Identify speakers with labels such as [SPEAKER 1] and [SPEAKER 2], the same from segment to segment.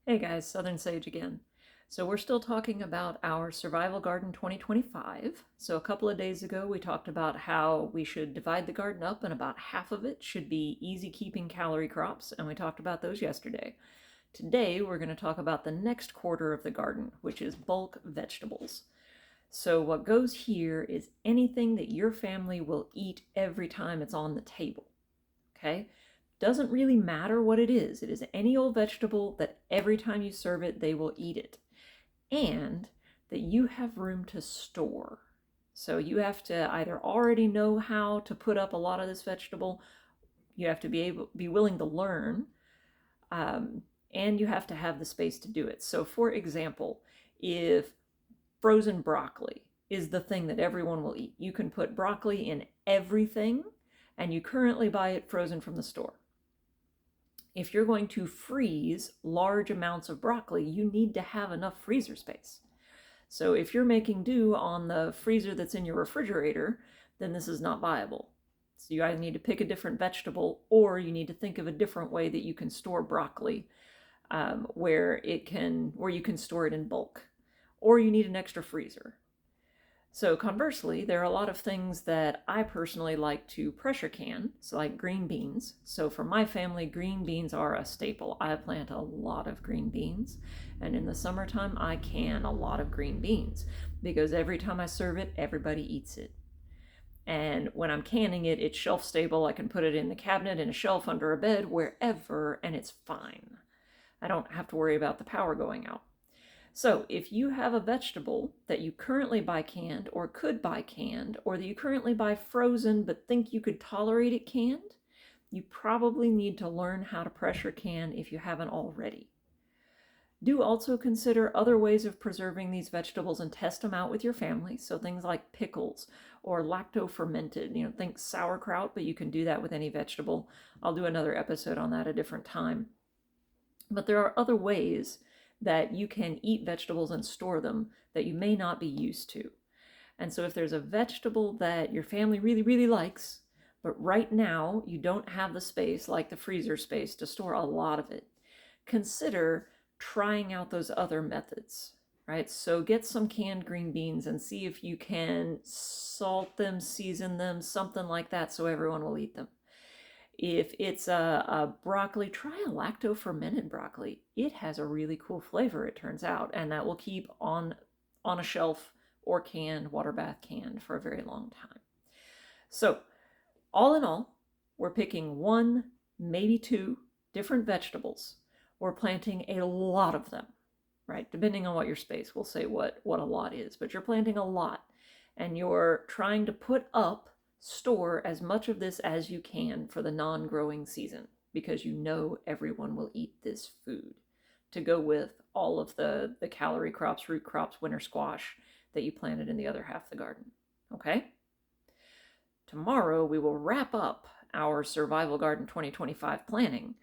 [SPEAKER 1] Hey guys, Southern Sage again. So we're still talking about our Survival Garden 2025. So a couple of days ago we talked about how we should divide the garden up and about half of it should be easy keeping calorie crops, and we talked about those yesterday. Today we're going to talk about the next quarter of the garden, which is bulk vegetables. So what goes here is anything that your family will eat every time it's on the table. Okay? Doesn't really matter what it is. It is any old vegetable that every time you serve it, they will eat it. And that you have room to store. So you have to either already know how to put up a lot of this vegetable, you have to be willing to learn, and you have to have the space to do it. So for example, if frozen broccoli is the thing that everyone will eat, you can put broccoli in everything, and you currently buy it frozen from the store. If you're going to freeze large amounts of broccoli, you need to have enough freezer space. So if you're making do on the freezer that's in your refrigerator, then this is not viable. So you either need to pick a different vegetable, or you need to think of a different way that you can store broccoli, where you can store it in bulk, or you need an extra freezer. So conversely, there are a lot of things that I personally like to pressure can, so like green beans. So for my family, green beans are a staple. I plant a lot of green beans, and in the summertime, I can a lot of green beans because every time I serve it, everybody eats it. And when I'm canning it, it's shelf stable. I can put it in the cabinet, in a shelf, under a bed, wherever, and it's fine. I don't have to worry about the power going out. So if you have a vegetable that you currently buy canned or could buy canned, or that you currently buy frozen but think you could tolerate it canned, you probably need to learn how to pressure can if you haven't already. Do also consider other ways of preserving these vegetables and test them out with your family. So things like pickles or lacto-fermented, think sauerkraut, but you can do that with any vegetable. I'll do another episode on that a different time. But there are other ways that you can eat vegetables and store them that you may not be used to. And so if there's a vegetable that your family really, really likes, but right now you don't have the space, like the freezer space, to store a lot of it, consider trying out those other methods, right? So get some canned green beans and see if you can salt them, season them, something like that, so everyone will eat them. If it's a broccoli, try a lacto-fermented broccoli. It has a really cool flavor, it turns out, and that will keep on a shelf or canned, water bath canned, for a very long time. So all in all, we're picking one, maybe two different vegetables. We're planting a lot of them, right? Depending on what your space, we'll say what a lot is, but you're planting a lot, and you're trying to store as much of this as you can for the non-growing season, because you know everyone will eat this food to go with all of the calorie crops, root crops, winter squash that you planted in the other half of the garden. Okay? Tomorrow we will wrap up our Survival Garden 2025 planning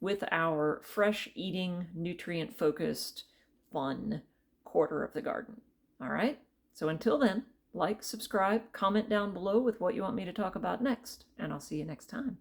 [SPEAKER 1] with our fresh eating, nutrient focused, fun quarter of the garden. All right? So until then, like, subscribe, comment down below with what you want me to talk about next, and I'll see you next time.